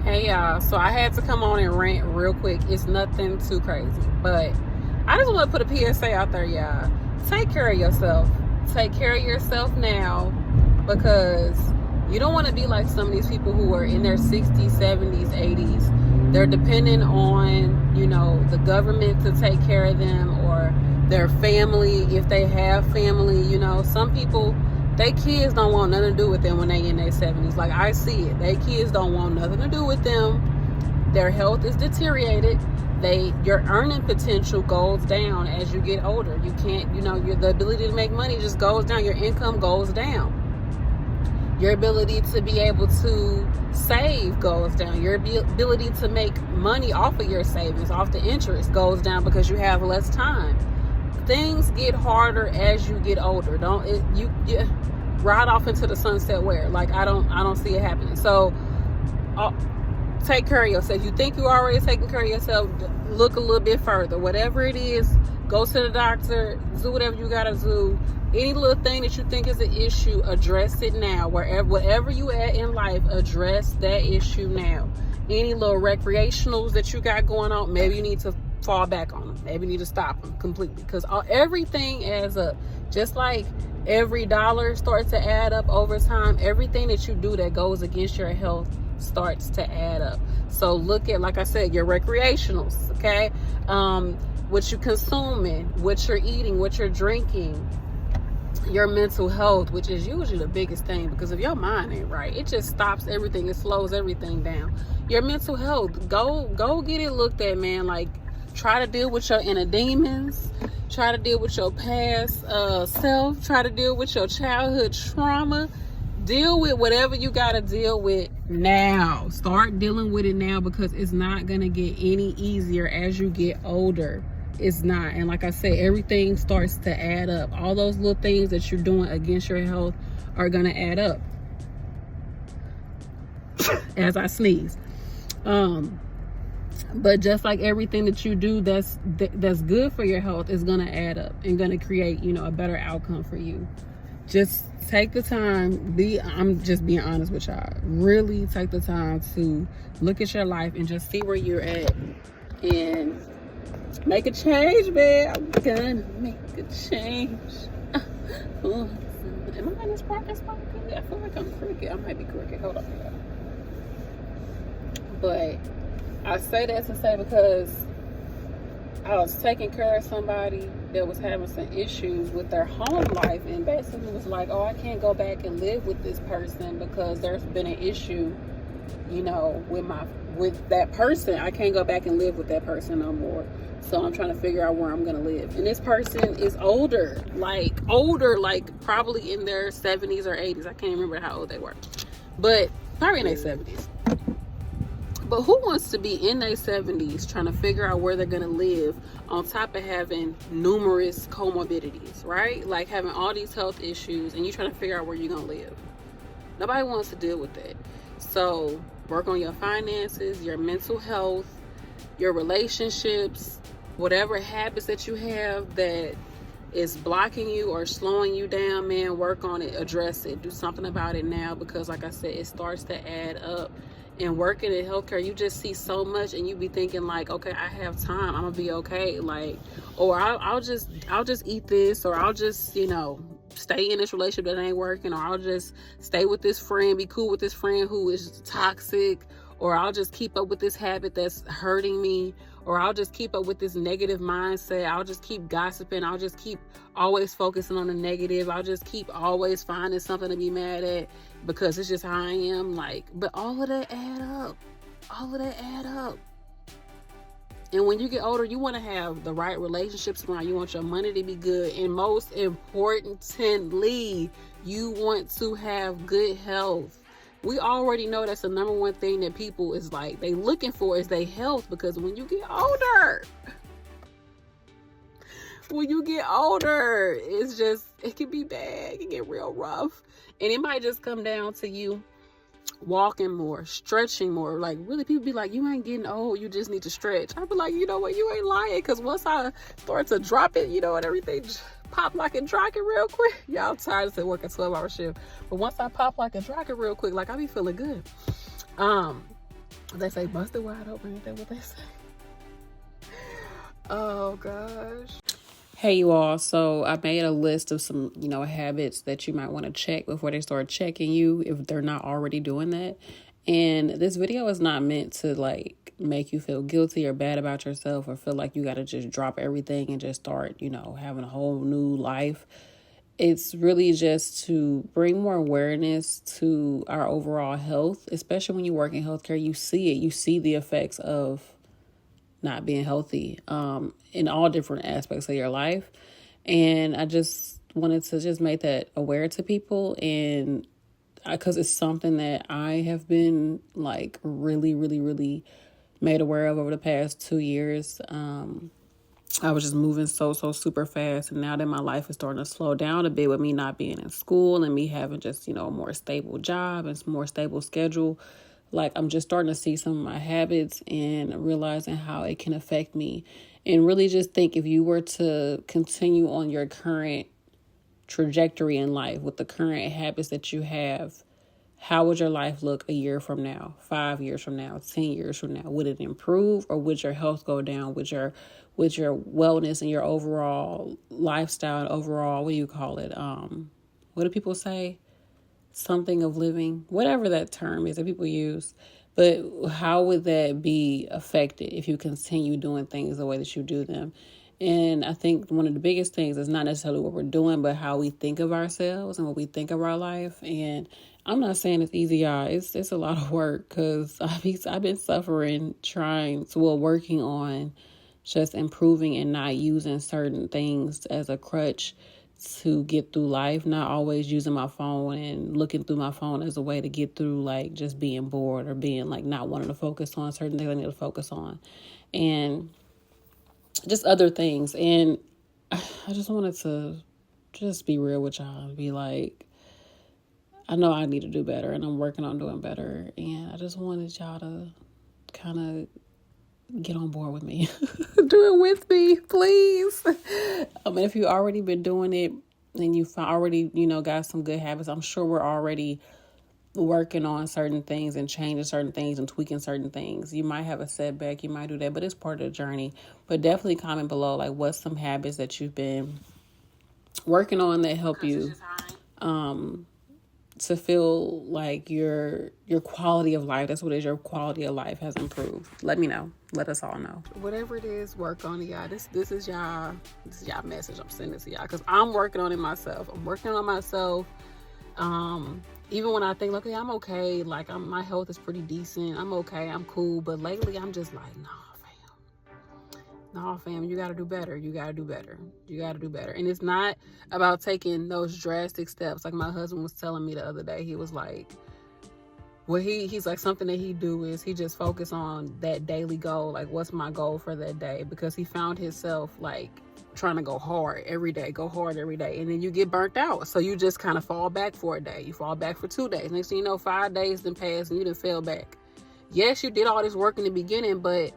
Hey y'all, so I had to come on and rant real quick. It's nothing too crazy, but I just want to put a PSA out there, y'all. Take care of yourself. Take care of yourself now, because you don't want to be like some of these people who are in their 60s, 70s, 80s. They're dependent on, the government to take care of them, or their family, if they have family. Some people, they kids don't want nothing to do with them when they in their 70s. Like, I see it. They kids don't want nothing to do with them. Their health is deteriorated. Your earning potential goes down as you get older. You can't, the ability to make money just goes down. Your income goes down. Your ability to be able to save goes down. Your ability to make money off of your savings, off the interest, goes down because you have less time. Things get harder as you get older. You ride off into the sunset where? Like, I don't see it happening. So take care of yourself. You think you're already taking care of yourself, look a little bit further. Whatever it is, go to the doctor, do whatever you gotta do. Any little thing that you think is an issue, address it now. Whatever you at in life, address that issue now. Any little recreationals that you got going on, maybe you need to fall back on them. Maybe you need to stop them completely, because everything adds up. Just like every dollar starts to add up over time, everything that you do that goes against your health starts to add up. So look at, like I said, your recreationals, okay? What you're consuming, what you're eating, what you're drinking, your mental health, which is usually the biggest thing, because if your mind ain't right, it just stops everything. It slows everything down. Your mental health, go get it looked at, man. Like, try to deal with your inner demons. Try to deal with your past self. Try to deal with your childhood trauma. Deal with whatever you got to deal with now. Start dealing with it now, because it's not going to get any easier as you get older. It's not. And like I said, everything starts to add up. All those little things that you're doing against your health are going to add up. As I sneeze. But just like everything that you do that's good for your health is going to add up and going to create, a better outcome for you. Just take the time. I'm just being honest with y'all. Really take the time to look at your life and just see where you're at and make a change, man. I'm gonna make a change. Am I in this parking spot? I feel like I'm crooked. I might be crooked. Hold on. But I say that to say, because I was taking care of somebody that was having some issues with their home life, and basically was like, oh, I can't go back and live with this person because there's been an issue, with that person. I can't go back and live with that person no more. So I'm trying to figure out where I'm going to live. And this person is older, like probably in their 70s or 80s. I can't remember how old they were, but probably in their 70s. But who wants to be in their 70s trying to figure out where they're going to live, on top of having numerous comorbidities, right? Like having all these health issues, and you trying to figure out where you're going to live. Nobody wants to deal with that. So work on your finances, your mental health, your relationships, whatever habits that you have that is blocking you or slowing you down, man, work on it, address it, do something about it now, because like I said, it starts to add up. And working in healthcare, you just see so much, and you be thinking like, okay, I have time, I'm gonna be okay, like, or I'll just eat this, or I'll just stay in this relationship that ain't working, or I'll just stay with this friend, be cool with this friend who is toxic, or I'll just keep up with this habit that's hurting me, or I'll just keep up with this negative mindset, I'll just keep gossiping, I'll just keep always focusing on the negative, I'll just keep always finding something to be mad at, because it's just how I am. Like, but all of that add up. And when you get older, you want to have the right relationships around. You want your money to be good, and most importantly, you want to have good health. We already know that's the number one thing that people is like, they looking for is their health, because when you get older, it's just, it can be bad. It can get real rough. And it might just come down to you walking more, stretching more. Like, really, people be like, you ain't getting old, you just need to stretch. I be like, you know what, you ain't lying, because once I start to drop it, and everything pop like a rocket real quick. Y'all tired of working 12-hour shift, but once I pop like a rocket real quick, like, I be feeling good. They say busted wide open. Ain't that what they say? Oh gosh. Hey you all, so I made a list of some, habits that you might want to check before they start checking you if they're not already doing that. And this video is not meant to like make you feel guilty or bad about yourself or feel like you got to just drop everything and just start, having a whole new life. It's really just to bring more awareness to our overall health, especially when you work in healthcare. You see it, you see the effects of not being healthy in all different aspects of your life. And I just wanted to just make that aware to people, and because it's something that I have been like really, really, really made aware of over the past 2 years. I was just moving so super fast. And now that my life is starting to slow down a bit with me not being in school and me having just, a more stable job and more stable schedule, like I'm just starting to see some of my habits and realizing how it can affect me. And really just think, if you were to continue on your current trajectory in life with the current habits that you have, how would your life look a year from now, 5 years from now, 10 years from now? Would it improve, or would your health go down? Would your wellness and your overall lifestyle and overall, what do you call it? What do people say? Something of living, whatever that term is that people use. But how would that be affected if you continue doing things the way that you do them? And I think one of the biggest things is not necessarily what we're doing, but how we think of ourselves and what we think of our life. And I'm not saying it's easy, y'all. It's a lot of work, because I've been suffering working on just improving and not using certain things as a crutch to get through life, not always using my phone and looking through my phone as a way to get through, like, just being bored or being like not wanting to focus on certain things I need to focus on, and just other things. And I just wanted to just be real with y'all and be like, I know I need to do better, and I'm working on doing better. And I just wanted y'all to kind of get on board with me. Do it with me, please. And if you've already been doing it and you've already, got some good habits, I'm sure we're already working on certain things and changing certain things and tweaking certain things. You might have a setback, you might do that, but it's part of the journey. But definitely comment below, like, what's some habits that you've been working on that help you to feel like your quality of life, that's what it is, your quality of life has improved. Let me know. Let us all know. Whatever it is, work on it, y'all. This is y'all message. I'm sending it to y'all because I'm working on it myself. I'm working on myself. Even when I think, okay, I'm okay, like my health is pretty decent, I'm okay, I'm cool. But lately I'm just like, nah, fam, you gotta do better. And it's not about taking those drastic steps. Like my husband was telling me the other day, he was like, well, he's like, something that he do is he just focus on that daily goal. Like, what's my goal for that day? Because he found himself like trying to go hard every day, and then you get burnt out. So you just kind of fall back for a day. You fall back for 2 days. Next thing you know, 5 days then pass and you done fell back. Yes, you did all this work in the beginning, but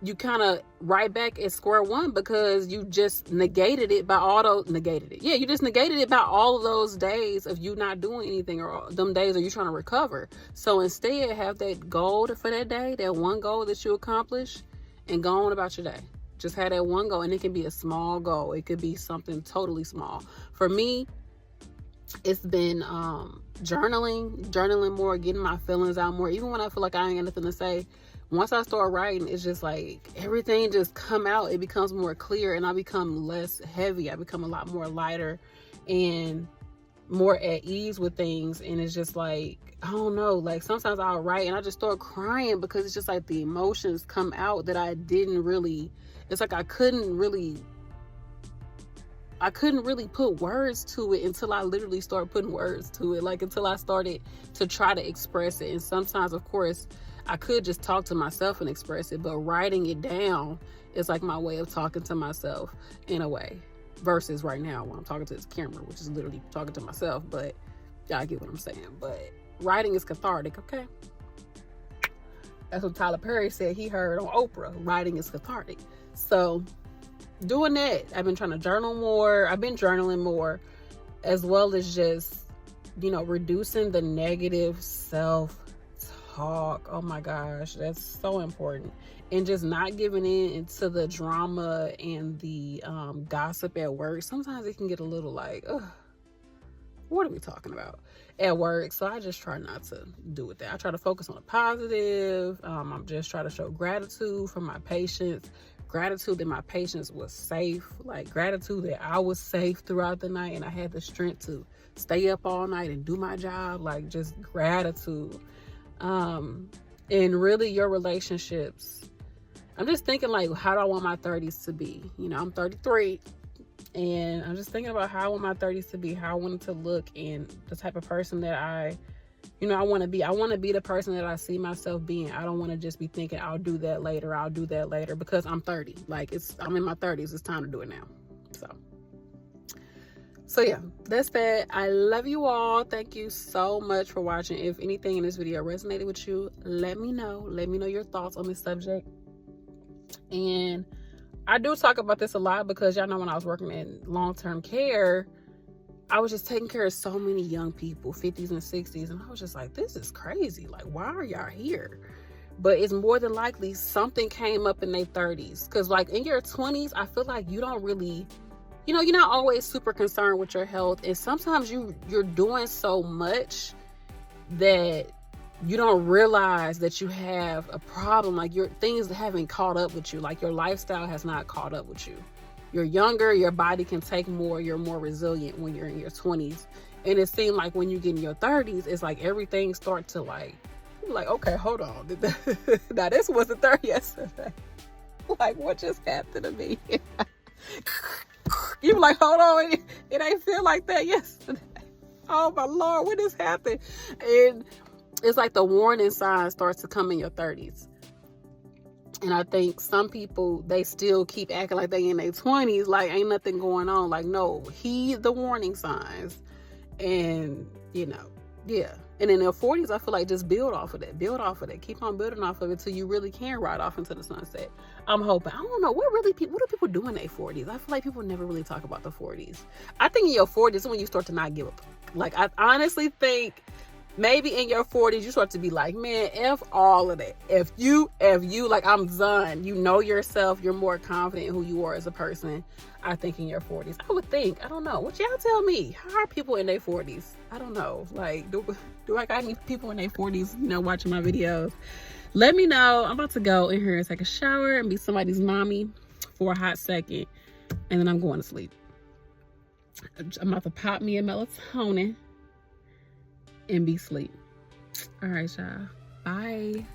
you kind of right back at square one because you just negated it by all those, you just negated it by all of those days of you not doing anything, or them days are you trying to recover. So instead, have that goal for that day, that one goal that you accomplish, and go on about your day. Just have that one goal, and it can be a small goal. It could be something totally small. For me, it's been journaling more, getting my feelings out more. Even when I feel like I ain't got nothing to say, once I start writing, it's just like everything just come out. It becomes more clear, and I become less heavy. I become a lot more lighter and more at ease with things. And it's just like, I don't know, like sometimes I'll write and I just start crying because it's just like the emotions come out that I didn't really, it's like I couldn't really put words to it until I literally started putting words to it, like until I started to try to express it. And sometimes, of course, I could just talk to myself and express it, but writing it down is like my way of talking to myself in a way, versus right now when I'm talking to this camera, which is literally talking to myself. But y'all get what I'm saying. But writing is cathartic, okay? That's what Tyler Perry said he heard on Oprah. Writing is cathartic. So doing that, I've been trying to journal more. I've been journaling more, as well as just, reducing the negative self talk. Oh my gosh, that's so important. And just not giving in to the drama and the gossip at work. Sometimes it can get a little like, ugh, what are we talking about at work? So I just try not to do with that. I try to focus on the positive. I'm just trying to show gratitude for my patients, gratitude that my patients was safe, like gratitude that I was safe throughout the night and I had the strength to stay up all night and do my job. Like, just gratitude. And really your relationships. I'm just thinking, like, how do I want my 30s to be? You know, I'm 33. And I'm just thinking about how I want my 30s to be, how I want it to look, and the type of person that I want to be. I want to be the person that I see myself being. I don't want to just be thinking, I'll do that later, because I'm 30. Like, I'm in my 30s. It's time to do it now. So yeah, that's that. I love you all. Thank you so much for watching. If anything in this video resonated with you, let me know. Let me know your thoughts on this subject. And I do talk about this a lot because y'all know when I was working in long-term care, I was just taking care of so many young people, 50s and 60s. And I was just like, this is crazy. Like, why are y'all here? But it's more than likely something came up in their 30s. Because like in your 20s, I feel like you don't really, you're not always super concerned with your health. And sometimes you're doing so much that you don't realize that you have a problem. Like, your things haven't caught up with you. Like, your lifestyle has not caught up with you. You're younger, your body can take more, you're more resilient when you're in your 20s. And it seemed like when you get in your 30s, it's like everything starts to like, okay, hold on. Now this wasn't there yesterday. Like, what just happened to me? You like, hold on, it ain't feel like that yesterday. Oh my Lord, what just happened? And it's like the warning sign starts to come in your 30s. And I think some people, they still keep acting like they in their 20s, like ain't nothing going on. Like, no, heed the warning signs. And, yeah. And in their 40s, I feel like just build off of that. Keep on building off of it till you really can ride off into the sunset. I'm hoping. I don't know. What do people do in their 40s? I feel like people never really talk about the 40s. I think in your 40s is when you start to not give up. Like, I honestly think maybe in your 40s, you start to be like, man, F all of that. If you, like, I'm done. You know yourself. You're more confident in who you are as a person. I think in your 40s. I would think. I don't know. What y'all tell me? How are people in their 40s? I don't know. Like, do I got any people in their 40s, watching my videos? Let me know. I'm about to go in here and take a shower and be somebody's mommy for a hot second. And then I'm going to sleep. I'm about to pop me a melatonin and be asleep. All right, y'all. Bye.